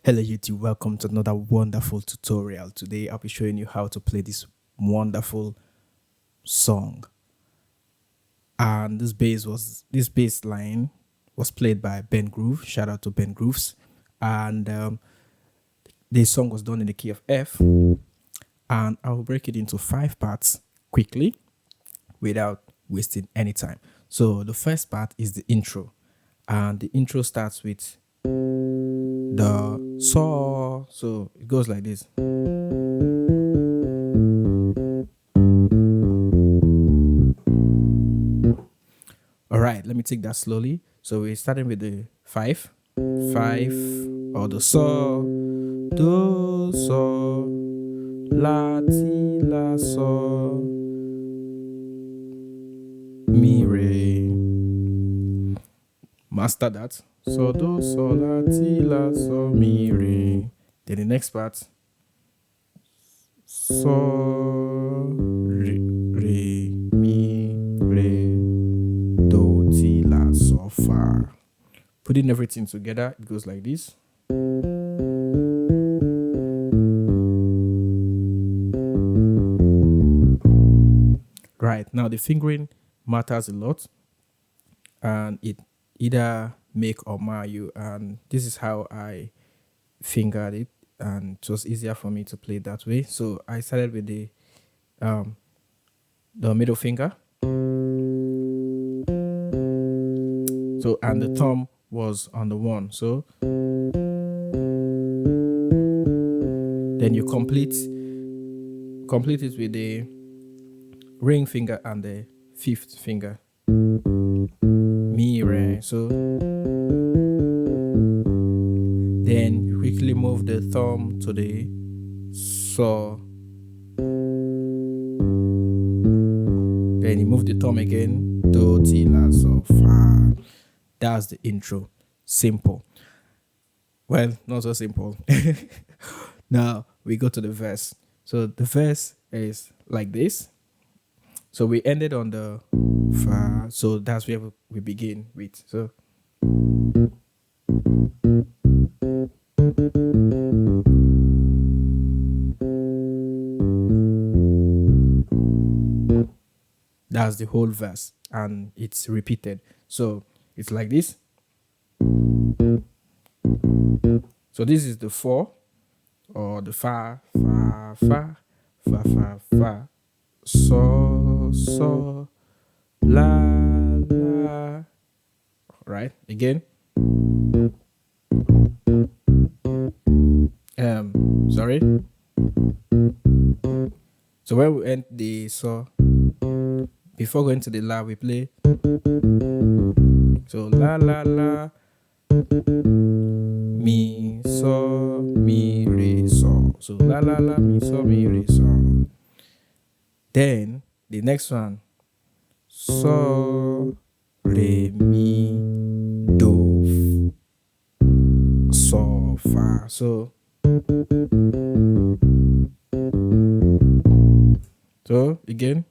Hello YouTube, welcome to another wonderful tutorial. Today I'll be showing you how to play this wonderful song. And this bass line was played by Ben Groove. Shout out to Ben Grooves. And this song was done in the key of F. And I'll break it into 5 parts quickly without wasting any time. So the first part is the intro. And the intro starts with the saw, so it goes like this. All right, let me take that slowly. So we're starting with the 5, or the saw, do, saw, la, ti, la, saw, mi, re. Master that. So, do, so, la, ti, la, so, mi, re. Then the next part. So, re, mi, re, do, ti, la, so, fa. Putting everything together, it goes like this. Right, now the fingering matters a lot. And it either make or mar you, and this is how I fingered it, and it was easier for me to play it that way. So I started with the middle finger, so, and the thumb was on the 1, so then you complete it with the ring finger and the 5th finger, mi, re. So then you quickly move the thumb to the saw. Then you move the thumb again, do, ti, la, so, fa. That's the intro. Simple. Well, not so simple. Now we go to the verse. So the verse is like this. So we ended on the fa, so that's where we begin with. So that's the whole verse, and it's repeated. So it's like this. So this is the 4, or the fa, fa, fa, fa, fa, fa, so, la, la. Right, again. Sorry. So when we end the saw, before going to the la, we play. So la, la, la, mi, so, mi, re, so. So la, la, la, mi, so, mi, re, so. Then the next one, so, re, mi, do, so, fa. So again.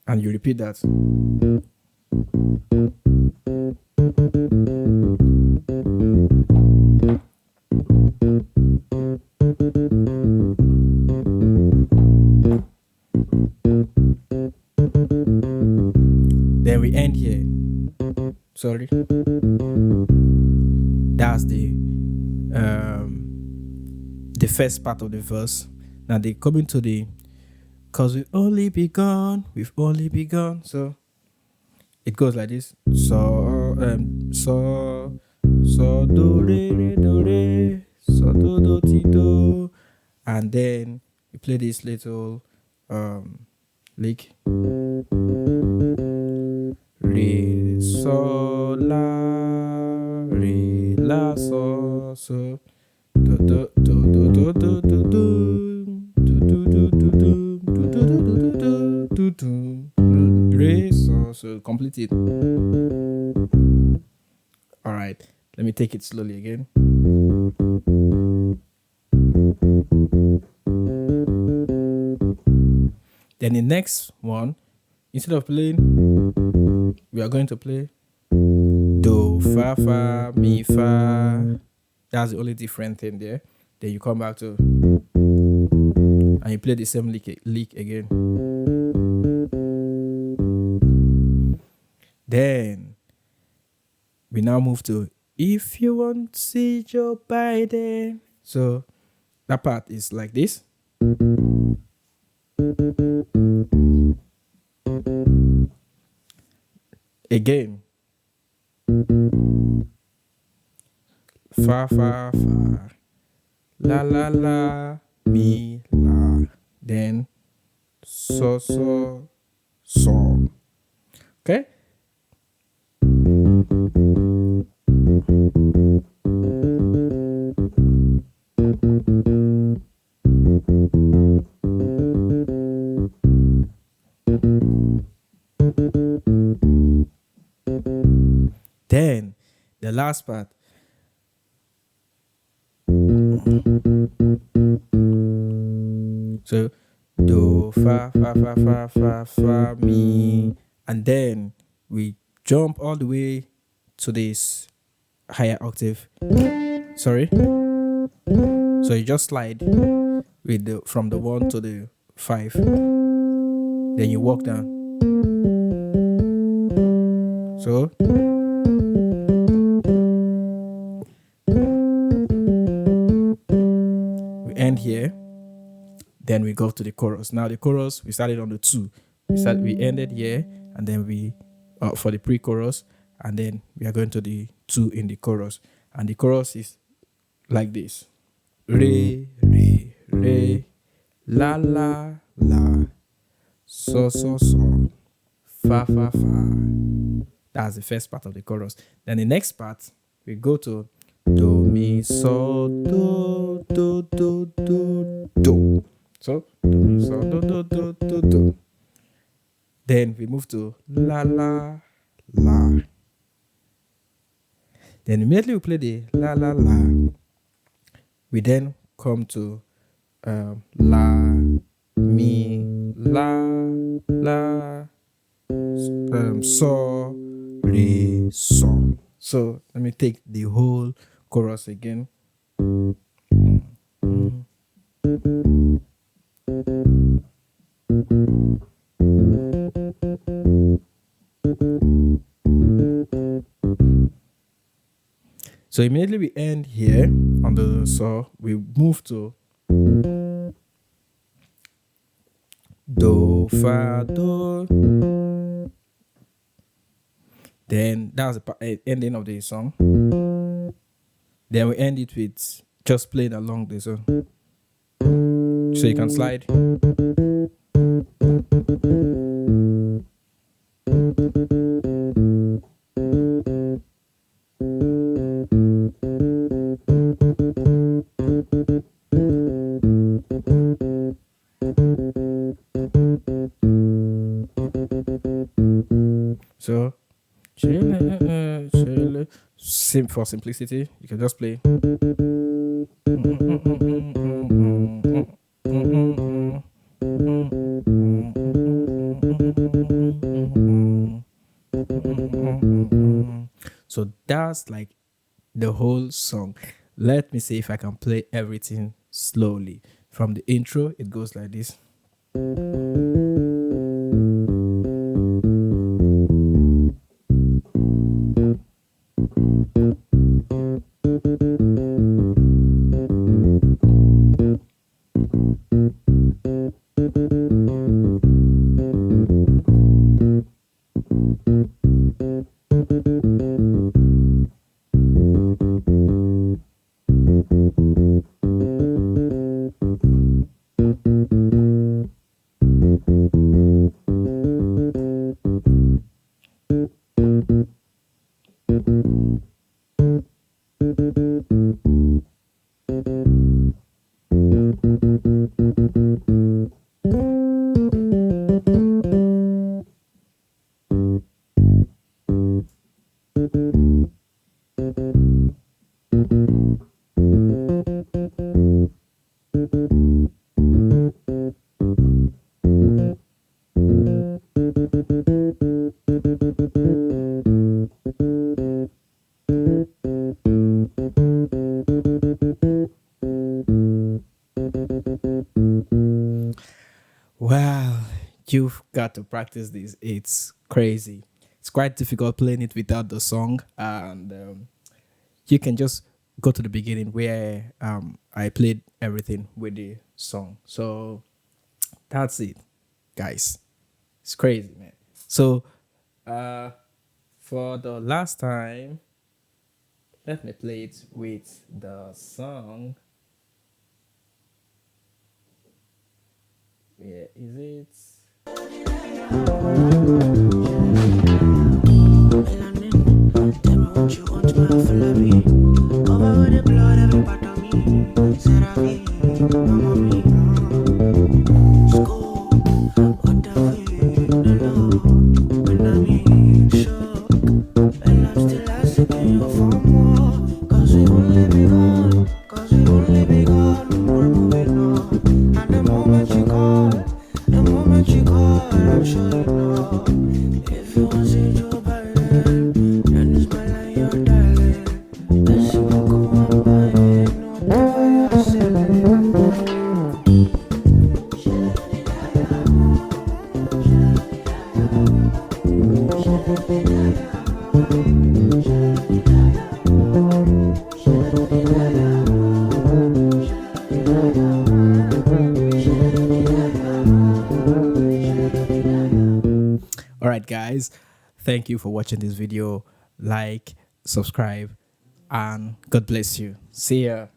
And you repeat that. first part of the verse. Now they come into the, cause we've only begun. So it goes like this. So do re, so do ti do, and then we play this little lick. Re la so do do do do do do do re so complete it. All right, let me take it slowly again. Then the next one, instead of playing, we are going to play do, fa, mi, fa. That's the only different thing there. Then you come back to, and you play the same lick again. Then we now move to if you want to see Joe Biden. So that part is like this. Again. Fa, la, mi, la. Then so. Okay? Then the last part. So do, fa, mi, and then we jump all the way to this higher octave. Sorry. So you just slide with from the 1 to the 5. Then you walk down. So we end here. Then we go to the chorus. Now the chorus, we started on the 2. We ended here, and then we for the pre-chorus, and then we are going to the 2 in the chorus. And the chorus is like this: re, la, so, fa. That's the first part of the chorus. Then the next part, we go to do, mi, so, do. So do, mi, so, do. Then we move to la. Then immediately we play the la. We then come to la, mi, la, so, re, so. So let me take the whole chorus again. So immediately we end here on the so, we move to do, fa, do. Then that's the ending of the song. Then we end it with just playing along the song. So you can slide. So for simplicity, you can just play. So that's like the whole song. Let me see if I can play everything slowly. From the intro, it goes like this. Well, you've got to practice this. It's crazy. It's quite difficult playing it without the song, and you can just go to the beginning where I played everything with the song. So that's it, guys. It's crazy, man. So uh, for the last time, let me play it with the song. Where is it? I'm sure you know if you want to see Joe Biden, then it's my line, you're darling. Let's see what go on by it, whatever you're selling. All right, guys, thank you for watching this video. Like, subscribe, and God bless you. See ya.